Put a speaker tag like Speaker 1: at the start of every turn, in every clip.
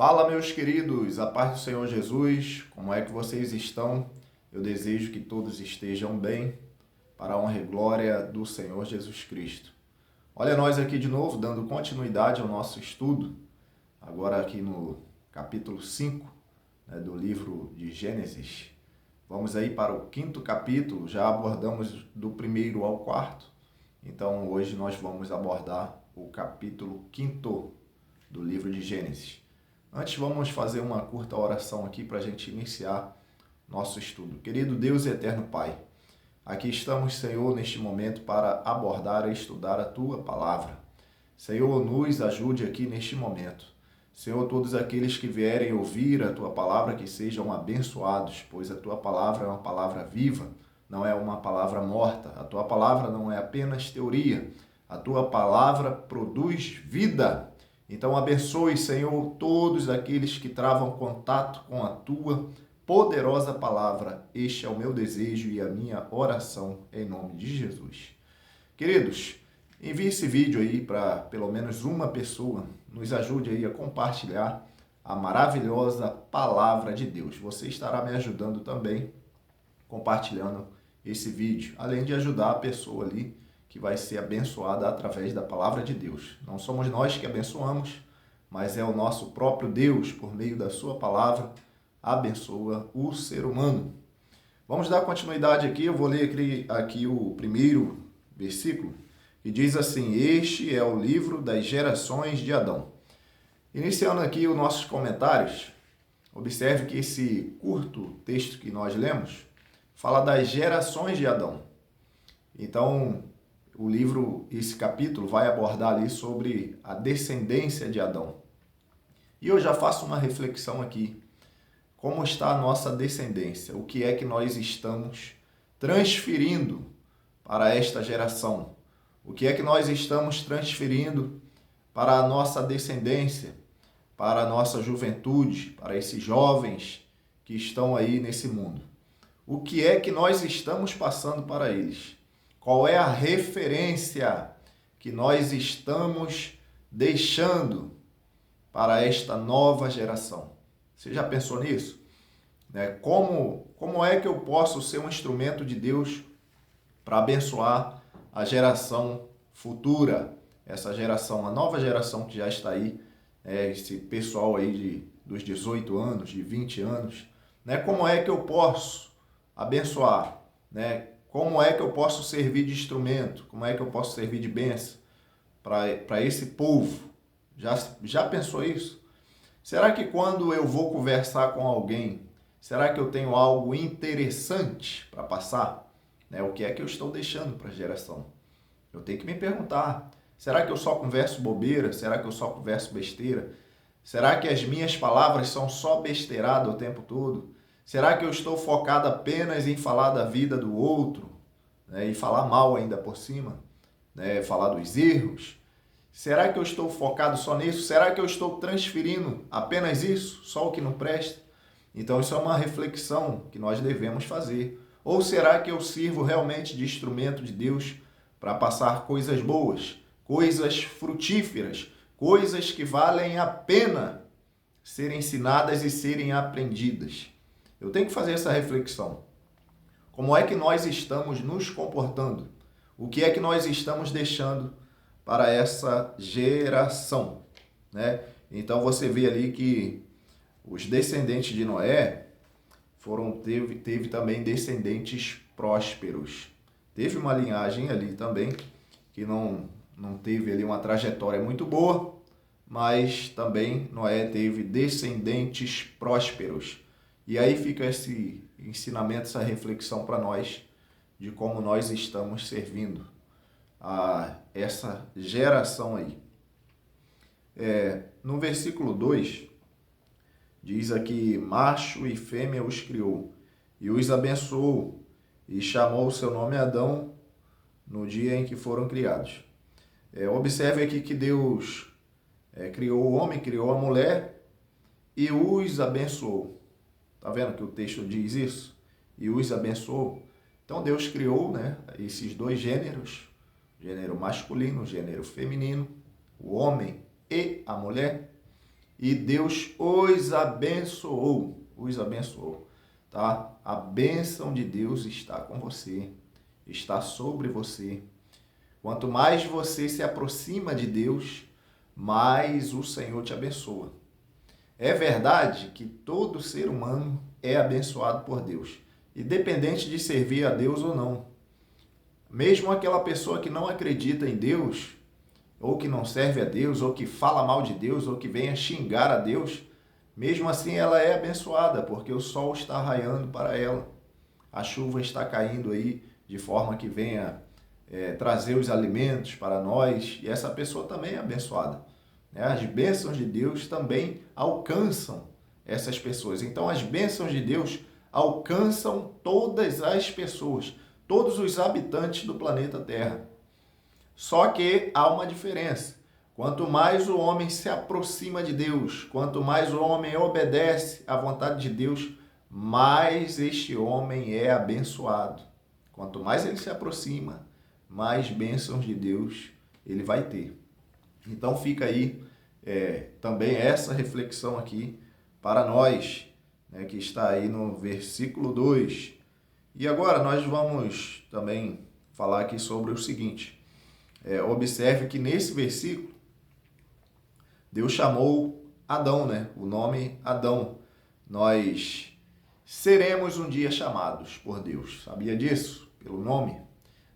Speaker 1: Fala, meus queridos, a paz do Senhor Jesus, como é que vocês estão? Eu desejo que todos estejam bem, para a honra e glória do Senhor Jesus Cristo. Olha nós aqui de novo, dando continuidade ao nosso estudo, agora aqui no capítulo 5, do livro de Gênesis. Vamos aí para o 5º capítulo, já abordamos do 1º ao 4º, então hoje nós vamos abordar o capítulo 5º do livro de Gênesis. Antes, vamos fazer uma curta oração aqui para a gente iniciar nosso estudo. Querido Deus e eterno Pai, aqui estamos, Senhor, neste momento para abordar e estudar a Tua palavra. Senhor, nos ajude aqui neste momento. Senhor, todos aqueles que vierem ouvir a Tua palavra, que sejam abençoados, pois a Tua palavra é uma palavra viva, não é uma palavra morta. A Tua palavra não é apenas teoria. A Tua palavra produz vida. Então, abençoe, Senhor, todos aqueles que travam contato com a Tua poderosa palavra. Este é o meu desejo e a minha oração, em nome de Jesus. Queridos, envie esse vídeo aí para pelo menos uma pessoa. Nos ajude aí a compartilhar a maravilhosa palavra de Deus. Você estará me ajudando também compartilhando esse vídeo, além de ajudar a pessoa ali que vai ser abençoada através da palavra de Deus. Não somos nós que abençoamos, mas é o nosso próprio Deus, por meio da sua palavra, abençoa o ser humano. Vamos dar continuidade aqui, eu vou ler aqui o primeiro versículo, que diz assim: este é o livro das gerações de Adão. Iniciando aqui os nossos comentários, observe que esse curto texto que nós lemos fala das gerações de Adão. Então, o livro, esse capítulo, vai abordar ali sobre a descendência de Adão. E eu já faço uma reflexão aqui. Como está a nossa descendência? O que é que nós estamos transferindo para esta geração? O que é que nós estamos transferindo para a nossa descendência, para a nossa juventude, para esses jovens que estão aí nesse mundo? O que é que nós estamos passando para eles? Qual é a referência que nós estamos deixando para esta nova geração? Você já pensou nisso? Como é que eu posso ser um instrumento de Deus para abençoar a geração futura? Essa geração, a nova geração que já está aí, esse pessoal aí dos 18 anos, de 20 anos. Como é que eu posso abençoar? Como é que eu posso servir de instrumento? Como é que eu posso servir de bênção para esse povo? Já pensou isso? Será que quando eu vou conversar com alguém, será que eu tenho algo interessante para passar? O que é que eu estou deixando para a geração? Eu tenho que me perguntar, será que eu só converso bobeira? Será que eu só converso besteira? Será que as minhas palavras são só besteirada o tempo todo? Será que eu estou focado apenas em falar da vida do outro, e falar mal ainda por cima, falar dos erros? Será que eu estou focado só nisso? Será que eu estou transferindo apenas isso, só o que não presta? Então isso é uma reflexão que nós devemos fazer. Ou será que eu sirvo realmente de instrumento de Deus para passar coisas boas, coisas frutíferas, coisas que valem a pena serem ensinadas e serem aprendidas? Eu tenho que fazer essa reflexão. Como é que nós estamos nos comportando? O que é que nós estamos deixando para essa geração? Então você vê ali que os descendentes de Noé teve também descendentes prósperos. Teve uma linhagem ali também que não teve ali uma trajetória muito boa, mas também Noé teve descendentes prósperos. E aí fica esse ensinamento, essa reflexão para nós de como nós estamos servindo a essa geração aí. No versículo 2, diz aqui: macho e fêmea os criou e os abençoou e chamou o seu nome Adão no dia em que foram criados. Observe aqui que Deus criou o homem, criou a mulher e os abençoou. Está vendo que o texto diz isso? E os abençoou. Então Deus criou, esses dois gêneros, gênero masculino, gênero feminino, o homem e a mulher, e Deus os abençoou, tá? A bênção de Deus está com você, está sobre você. Quanto mais você se aproxima de Deus, mais o Senhor te abençoa. É verdade que todo ser humano é abençoado por Deus, independente de servir a Deus ou não. Mesmo aquela pessoa que não acredita em Deus, ou que não serve a Deus, ou que fala mal de Deus, ou que venha xingar a Deus, mesmo assim ela é abençoada, porque o sol está raiando para ela. A chuva está caindo aí de forma que venha trazer os alimentos para nós, e essa pessoa também é abençoada. As bênçãos de Deus também alcançam essas pessoas. Então, as bênçãos de Deus alcançam todas as pessoas, todos os habitantes do planeta Terra. Só que há uma diferença. Quanto mais o homem se aproxima de Deus, quanto mais o homem obedece à vontade de Deus, mais este homem é abençoado. Quanto mais ele se aproxima, mais bênçãos de Deus ele vai ter. Então fica aí também essa reflexão aqui para nós, né, que está aí no versículo 2. E agora nós vamos também falar aqui sobre o seguinte. Observe que nesse versículo, Deus chamou Adão, né? O nome Adão. Nós seremos um dia chamados por Deus. Sabia disso? Pelo nome?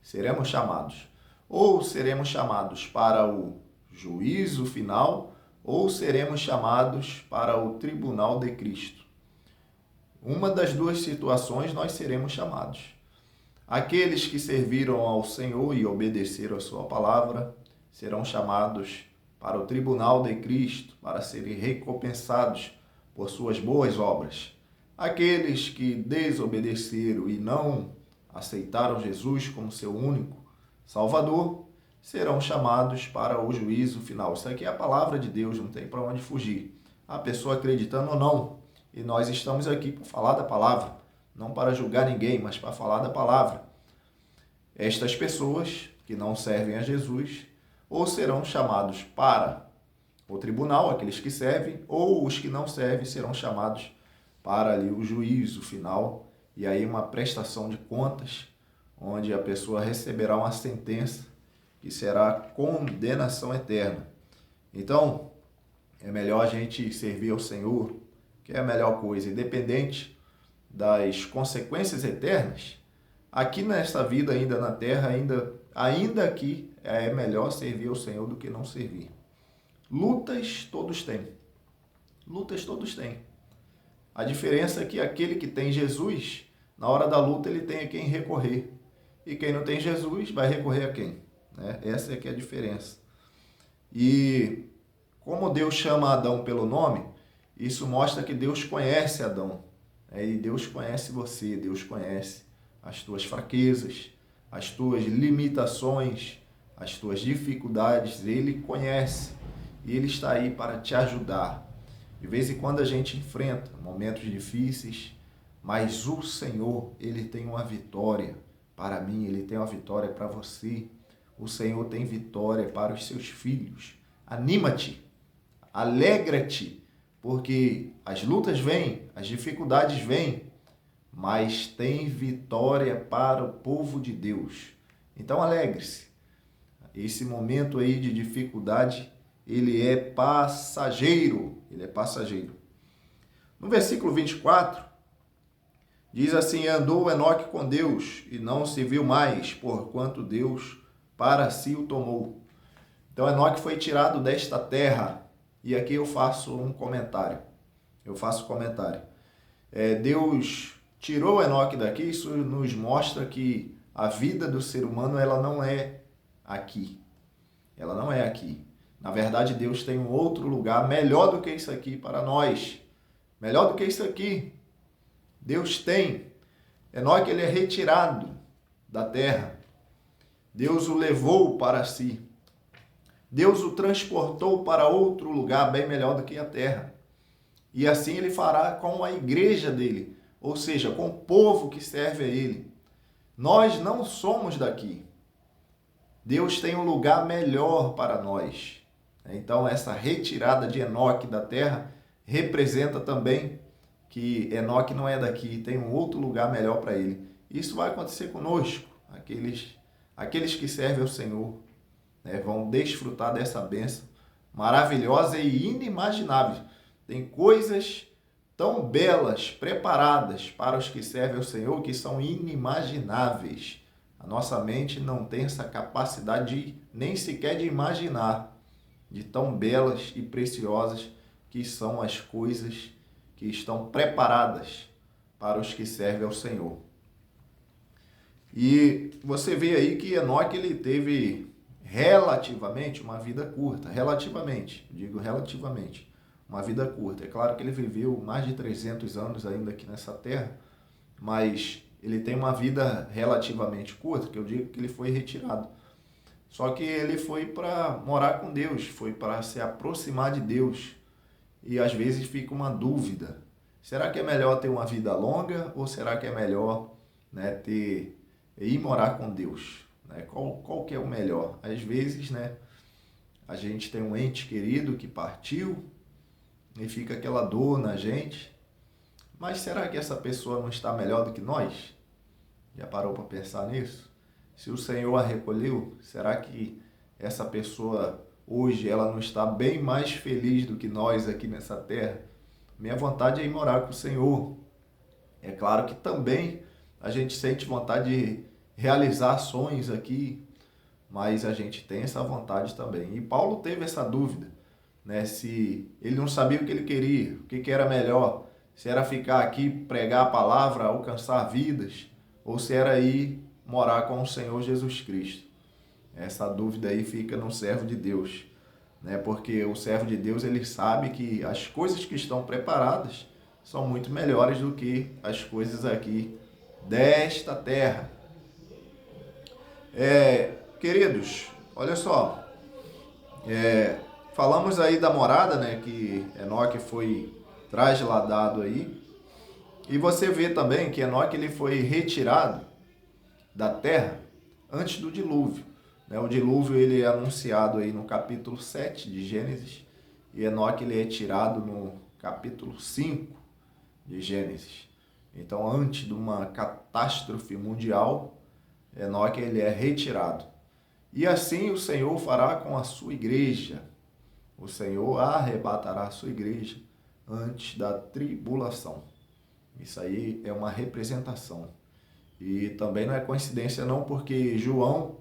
Speaker 1: Seremos chamados. Ou seremos chamados para o juízo final, ou seremos chamados para o tribunal de Cristo. Uma das duas situações nós seremos chamados. Aqueles que serviram ao Senhor e obedeceram a sua palavra serão chamados para o tribunal de Cristo, para serem recompensados por suas boas obras. Aqueles que desobedeceram e não aceitaram Jesus como seu único Salvador serão chamados para o juízo final. Isso aqui é a palavra de Deus, não tem para onde fugir. A pessoa acreditando ou não. E nós estamos aqui para falar da palavra, não para julgar ninguém, mas para falar da palavra. Estas pessoas que não servem a Jesus, ou serão chamados para o tribunal, aqueles que servem, ou os que não servem serão chamados para ali o juízo final, e aí uma prestação de contas, onde a pessoa receberá uma sentença que será condenação eterna. Então, é melhor a gente servir ao Senhor, que é a melhor coisa, independente das consequências eternas. Aqui nesta vida, ainda na terra, ainda aqui, é melhor servir ao Senhor do que não servir. Lutas todos têm. Lutas todos têm. A diferença é que aquele que tem Jesus, na hora da luta, ele tem a quem recorrer. E quem não tem Jesus, vai recorrer a quem? Essa é que é a diferença. E como Deus chama Adão pelo nome, isso mostra que Deus conhece Adão. E Deus conhece você, Deus conhece as tuas fraquezas, as tuas limitações, as tuas dificuldades. Ele conhece e Ele está aí para te ajudar. De vez em quando a gente enfrenta momentos difíceis, mas o Senhor, Ele tem uma vitória para mim, Ele tem uma vitória para você. O Senhor tem vitória para os seus filhos. Anima-te, alegra-te, porque as lutas vêm, as dificuldades vêm, mas tem vitória para o povo de Deus. Então alegre-se. Esse momento aí de dificuldade, ele é passageiro. Ele é passageiro. No versículo 24, diz assim: andou Enoque com Deus e não se viu mais, porquanto Deus para si o tomou. Então Enoque foi tirado desta terra. E aqui eu faço um comentário. Deus tirou Enoque daqui. Isso nos mostra que a vida do ser humano, ela não é aqui. Ela não é aqui. Na verdade, Deus tem um outro lugar melhor do que isso aqui para nós. Melhor do que isso aqui. Deus tem. Enoque, ele é retirado da terra. Deus o levou para si. Deus o transportou para outro lugar bem melhor do que a terra. E assim ele fará com a igreja dele, ou seja, com o povo que serve a ele. Nós não somos daqui. Deus tem um lugar melhor para nós. Então, essa retirada de Enoque da terra representa também que Enoque não é daqui, tem um outro lugar melhor para ele. Isso vai acontecer conosco, aqueles que servem ao Senhor, né, vão desfrutar dessa bênção maravilhosa e inimaginável. Tem coisas tão belas, preparadas para os que servem ao Senhor, que são inimagináveis. A nossa mente não tem essa capacidade nem sequer de imaginar, de tão belas e preciosas que são as coisas que estão preparadas para os que servem ao Senhor. E você vê aí que Enoque ele teve relativamente uma vida curta, uma vida curta. É claro que ele viveu mais de 300 anos ainda aqui nessa terra, mas ele tem uma vida relativamente curta, que eu digo que ele foi retirado. Só que ele foi para morar com Deus, foi para se aproximar de Deus. E às vezes fica uma dúvida. Será que é melhor ter uma vida longa ou será que é melhor, né, ir morar com Deus? Né? Qual que é o melhor? Às vezes, né, a gente tem um ente querido que partiu e fica aquela dor na gente. Mas será que essa pessoa não está melhor do que nós? Já parou para pensar nisso? Se o Senhor a recolheu, será que essa pessoa hoje ela não está bem mais feliz do que nós aqui nessa terra? Minha vontade é ir morar com o Senhor. É claro que também a gente sente vontade de realizar sonhos aqui, mas a gente tem essa vontade também. E Paulo teve essa dúvida, né? Se ele não sabia o que ele queria, o que era melhor, se era ficar aqui, pregar a palavra, alcançar vidas, ou se era ir morar com o Senhor Jesus Cristo. Essa dúvida aí fica no servo de Deus, né? Porque o servo de Deus, ele sabe que as coisas que estão preparadas são muito melhores do que as coisas aqui desta terra. Queridos, olha só, falamos aí da morada, né, que Enoque foi trasladado aí, e você vê também que Enoque ele foi retirado da terra antes do dilúvio. Né? O dilúvio ele é anunciado aí no capítulo 7 de Gênesis, e Enoque ele é tirado no capítulo 5 de Gênesis. Então, antes de uma catástrofe mundial, Enoque ele é retirado. E assim o Senhor fará com a sua igreja. O Senhor arrebatará a sua igreja antes da tribulação. Isso aí é uma representação. E também não é coincidência não, porque João,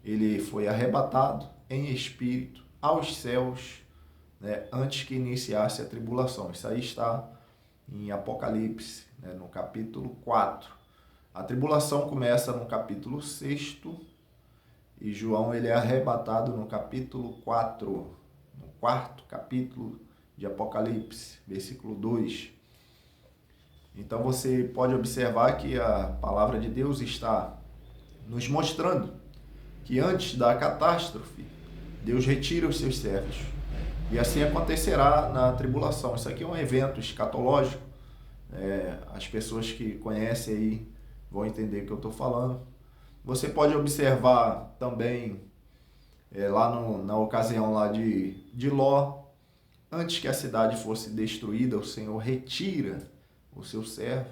Speaker 1: ele foi arrebatado em espírito aos céus, né, antes que iniciasse a tribulação. Isso aí está em Apocalipse, né, no capítulo 4. A tribulação começa no capítulo 6 e João ele é arrebatado no capítulo 4, no quarto capítulo de Apocalipse, versículo 2. Então você pode observar que a palavra de Deus está nos mostrando que antes da catástrofe, Deus retira os seus servos. E assim acontecerá na tribulação. Isso aqui é um evento escatológico. As pessoas que conhecem aí vão entender o que eu estou falando. Você pode observar também na ocasião lá de Ló, antes que a cidade fosse destruída, o Senhor retira o seu servo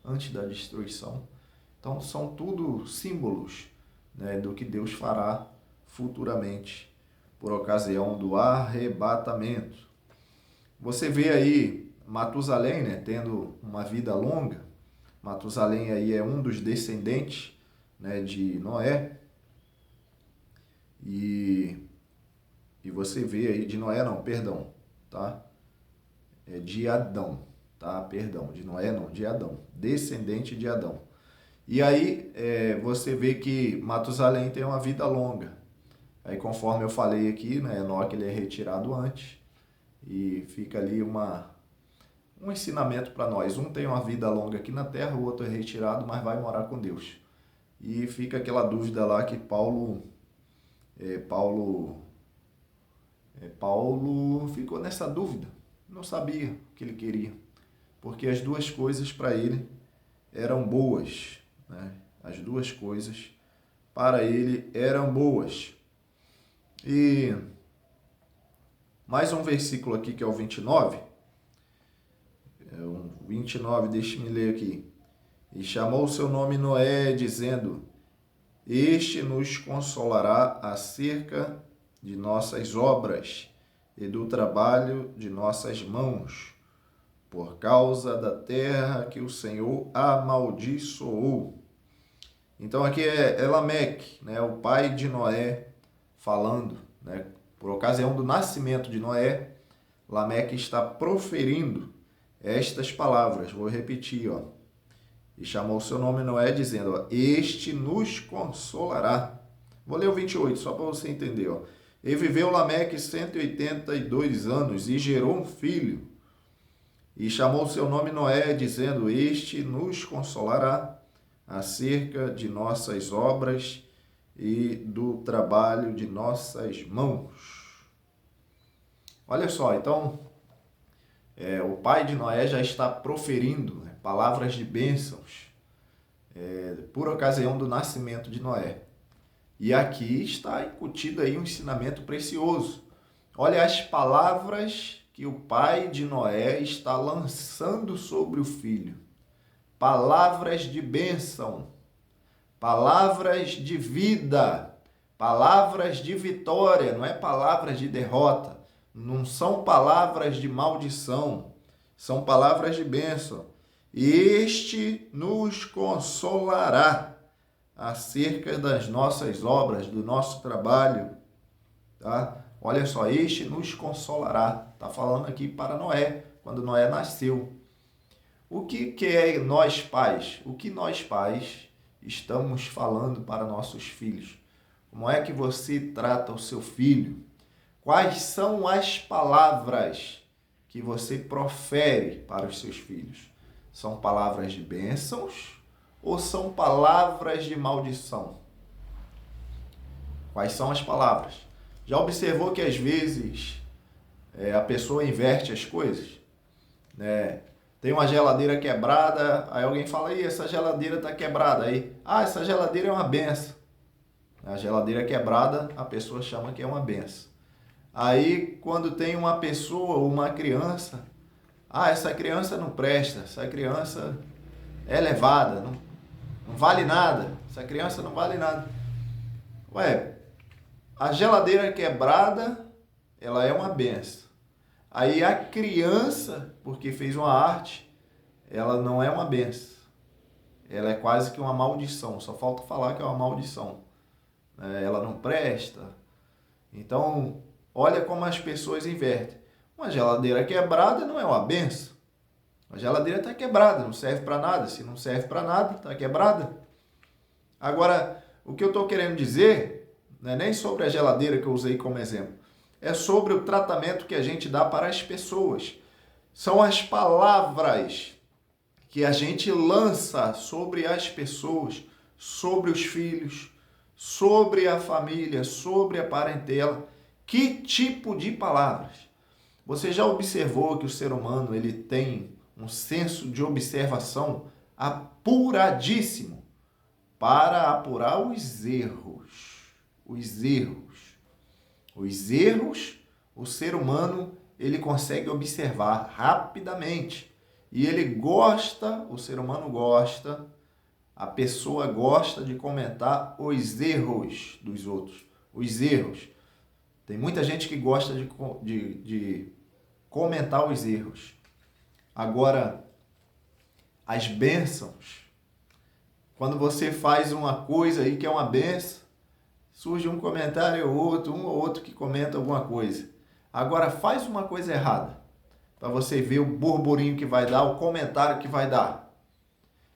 Speaker 1: antes da destruição. Então são tudo símbolos, né, do que Deus fará futuramente por ocasião do arrebatamento. Você vê aí Matusalém, né, tendo uma vida longa. Matusalém aí é um dos descendentes, né, de Noé. E você vê aí, de Noé não, perdão, tá? É de Adão, tá? Perdão, de Noé não, de Adão, descendente de Adão. E aí você vê que Matusalém tem uma vida longa. Aí conforme eu falei aqui, né, Enoque ele é retirado antes e fica ali um ensinamento para nós. Um tem uma vida longa aqui na terra, o outro é retirado, mas vai morar com Deus. E fica aquela dúvida lá que Paulo ficou nessa dúvida, não sabia o que ele queria, porque as duas coisas para ele eram boas, né? As duas coisas para ele eram boas. E Mais um versículo aqui que é o 29. O 29, deixe-me ler aqui. E chamou o seu nome Noé, dizendo: Este nos consolará acerca de nossas obras e do trabalho de nossas mãos, por causa da terra que o Senhor amaldiçoou. Então aqui é Lameque, né, o pai de Noé, falando, né, por ocasião do nascimento de Noé, Lameque está proferindo estas palavras. Vou repetir, ó. E chamou o seu nome Noé, dizendo, ó, Este nos consolará. Vou ler o 28, só para você entender, ó. E viveu Lameque 182 anos e gerou um filho. E chamou o seu nome Noé, dizendo, Este nos consolará acerca de nossas obras e do trabalho de nossas mãos. Olha só, então, o pai de Noé já está proferindo, né, palavras de bênçãos por ocasião do nascimento de Noé. E aqui está incutido aí um ensinamento precioso. Olha as palavras que o pai de Noé está lançando sobre o filho. Palavras de bênção, palavras de vida, palavras de vitória, não é palavras de derrota, não são palavras de maldição, são palavras de bênção. Este nos consolará acerca das nossas obras, do nosso trabalho, tá? Olha só, este nos consolará. Está falando aqui para Noé, quando Noé nasceu. O que é nós pais? O que nós pais estamos falando para nossos filhos? Como é que você trata o seu filho? Quais são as palavras que você profere para os seus filhos? São palavras de bênçãos ou são palavras de maldição? Quais são as palavras? Já observou que às vezes a pessoa inverte as coisas? Né? Tem uma geladeira quebrada, aí alguém fala, essa geladeira está quebrada. Aí, essa geladeira é uma benção. A geladeira quebrada, a pessoa chama que é uma benção. Aí, quando tem uma pessoa ou uma criança, essa criança não presta, essa criança é levada, não vale nada, essa criança não vale nada. A geladeira quebrada, ela é uma benção. Aí a criança, porque fez uma arte, ela não é uma benção. Ela é quase que uma maldição. Só falta falar que é uma maldição. Ela não presta. Então, olha como as pessoas invertem. Uma geladeira quebrada não é uma benção. A geladeira está quebrada, não serve para nada. Se não serve para nada, está quebrada. Agora, o que eu estou querendo dizer, não é nem sobre a geladeira que eu usei como exemplo. É sobre o tratamento que a gente dá para as pessoas. São as palavras que a gente lança sobre as pessoas, sobre os filhos, sobre a família, sobre a parentela. Que tipo de palavras? Você já observou que o ser humano ele tem um senso de observação apuradíssimo para apurar os erros. Os erros, o ser humano, ele consegue observar rapidamente. E ele gosta, o ser humano gosta, a pessoa gosta de comentar os erros dos outros. Os erros. Tem muita gente que gosta de comentar os erros. Agora, as bênçãos. Quando você faz uma coisa aí que é uma bênção, surge um comentário ou outro, um ou outro que comenta alguma coisa. Agora faz uma coisa errada, para você ver o burburinho que vai dar, o comentário que vai dar.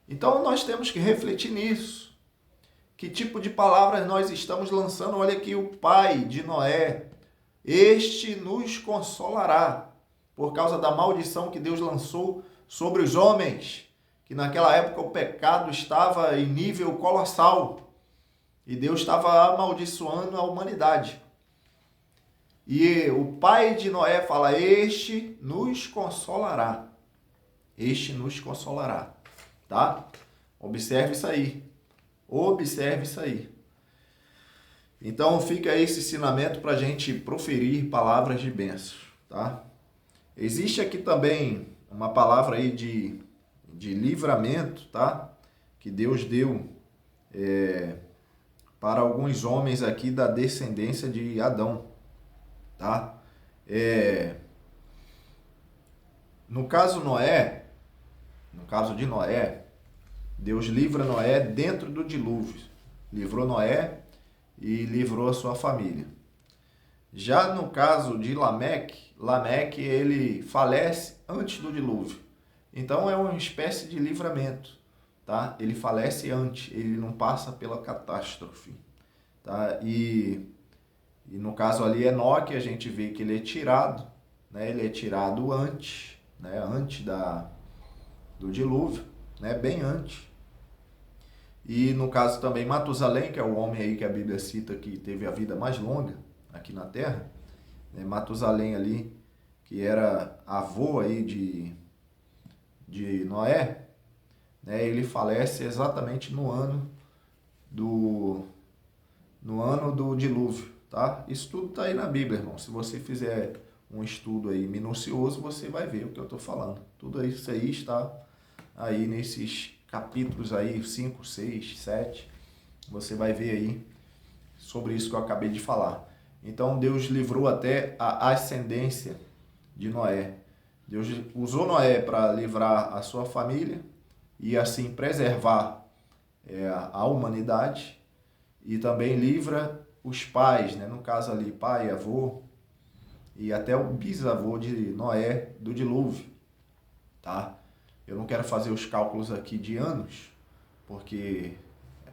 Speaker 1: Então nós temos que refletir nisso. Que tipo de palavras nós estamos lançando? Olha aqui o pai de Noé. Este nos consolará, por causa da maldição que Deus lançou sobre os homens, que naquela época o pecado estava em nível colossal. E Deus estava amaldiçoando a humanidade. E o pai de Noé fala, este nos consolará. Este nos consolará. Tá? Observe isso aí. Observe isso aí. Então fica aí esse ensinamento para a gente proferir palavras de bênção, tá? Existe aqui também uma palavra aí de livramento, tá? Que Deus deu para alguns homens aqui da descendência de Adão, tá? No caso de Noé, Deus livra Noé dentro do dilúvio. Livrou Noé e livrou a sua família. Já no caso de Lameque ele falece antes do dilúvio. Então é uma espécie de livramento, tá? Ele falece antes, ele não passa pela catástrofe, tá? E no caso ali Enoque, a gente vê que ele é tirado, né? Ele é tirado antes, né? Antes do dilúvio, né? Bem antes. E no caso também Matusalém, que é o homem aí que a Bíblia cita que teve a vida mais longa aqui na Terra, né? Matusalém ali, que era avô aí de Noé, né? Ele falece exatamente no ano do dilúvio, tá? Isso tudo tá aí na Bíblia, irmão. Se você fizer um estudo aí minucioso, você vai ver o que eu tô falando. Tudo isso aí está aí nesses capítulos aí, 5, 6, 7, você vai ver aí sobre isso que eu acabei de falar. Então Deus livrou até a ascendência de Noé. Deus usou Noé para livrar a sua família e assim preservar a humanidade, e também livra os pais, né? No caso ali, pai, avô e até o bisavô de Noé do dilúvio, tá? Eu não quero fazer os cálculos aqui de anos, porque